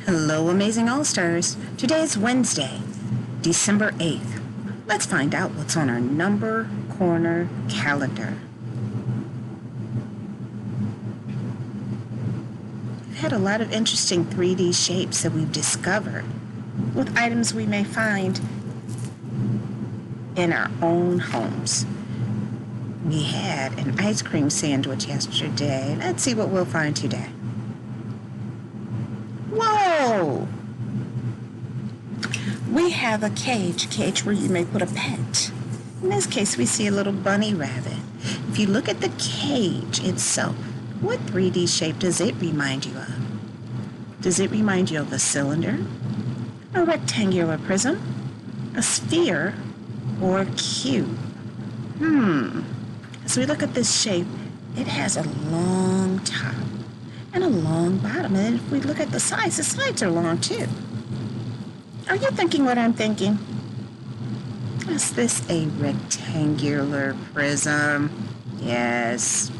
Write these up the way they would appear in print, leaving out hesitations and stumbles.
Hello, Amazing All-Stars. Today is Wednesday, December 8th. Let's find out what's on our Number Corner calendar. We've had a lot of interesting 3D shapes that we've discovered with items we may find in our own homes. We had an ice cream sandwich yesterday. Let's see what we'll find today. Whoa! We have a cage where you may put a pet. In this case, we see a little bunny rabbit. If you look at the cage itself, what 3D shape does it remind you of? Does it remind you of a cylinder, a rectangular prism, a sphere, or a cube? As we look at this shape, it has a long top and a long bottom. And if we look at the sides are long too. Are you thinking what I'm thinking? Is this a rectangular prism? Yes.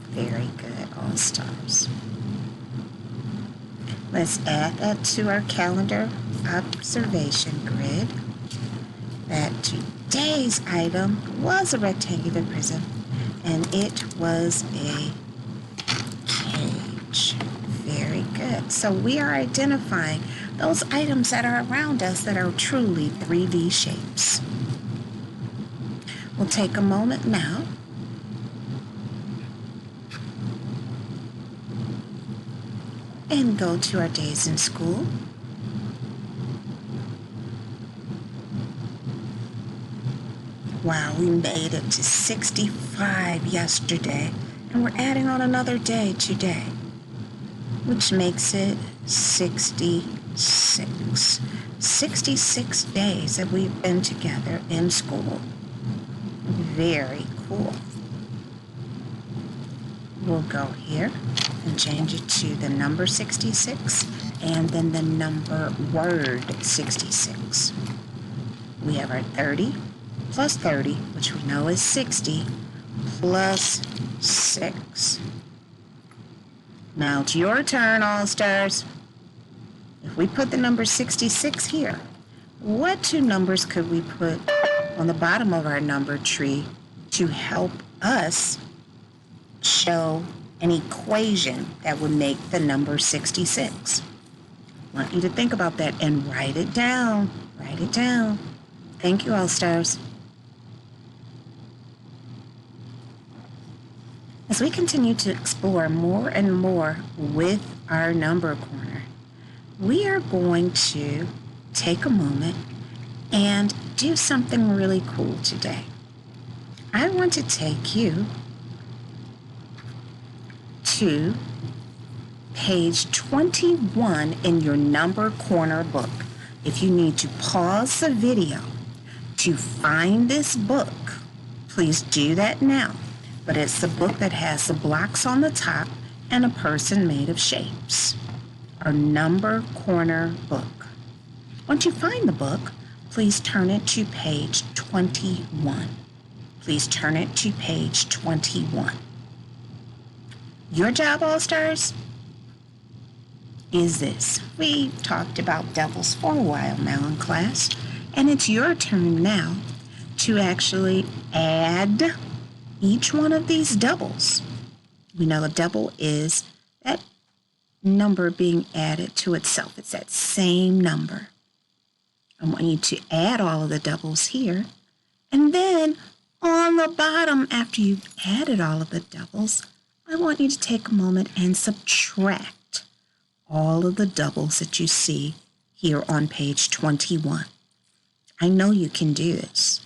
Very good, All-Stars. Let's add that to our calendar observation grid. That today's item was a rectangular prism, and it was a cage. Very good. So we are identifying those items that are around us that are truly 3D shapes. We'll take a moment now and go to our days in school. Wow, we made it to 65 yesterday, and we're adding on another day today, which makes it 66. 66 days that we've been together in school. Very cool. We'll go here and change it to the number 66 and then the number word 66. We have our 30 plus 30, which we know is 60, plus 6. Now it's your turn, All-Stars. If we put the number 66 here, what two numbers could we put on the bottom of our number tree to help us show an equation that would make the number 66? I want you to think about that and write it down. Write it down. Thank you, All-Stars. As we continue to explore more and more with our number corner, we are going to take a moment and do something really cool today. I want to take you to page 21 in your number corner book. If you need to pause the video to find this book, please do that now. But it's the book that has the blocks on the top and a person made of shapes. Our number corner book. Once you find the book, please turn it to page 21. Please turn it to page 21. Your job, All-Stars, is this. We've talked about doubles for a while now in class, and it's your turn now to actually add each one of these doubles. We know a double is that number being added to itself. It's that same number. I want you to add all of the doubles here. And then on the bottom, after you've added all of the doubles, I want you to take a moment and subtract all of the doubles that you see here on page 21. I know you can do this.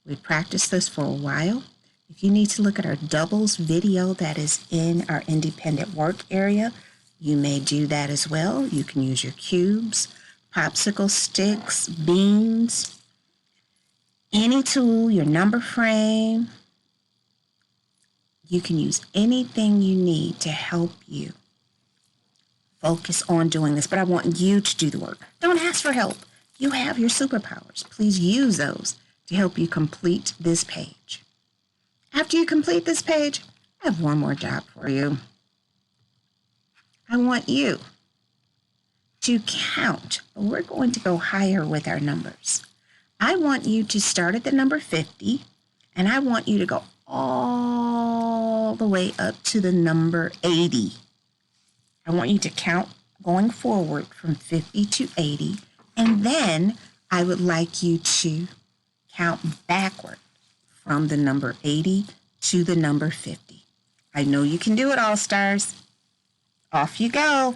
We practiced this for a while. If you need to look at our doubles video that is in our independent work area, you may do that as well. You can use your cubes, popsicle sticks, beans, any tool, your number frame. You can use anything you need to help you focus on doing this, but I want you to do the work. Don't ask for help. You have your superpowers. Please use those to help you complete this page. After you complete this page, I have one more job for you. I want you to count. We're going to go higher with our numbers. I want you to start at the number 50, and I want you to go all the way up to the number 80. I want you to count going forward from 50 to 80, and then I would like you to count backward from the number 80 to the number 50. I know you can do it, All Stars. Off you go.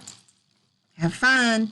Have fun.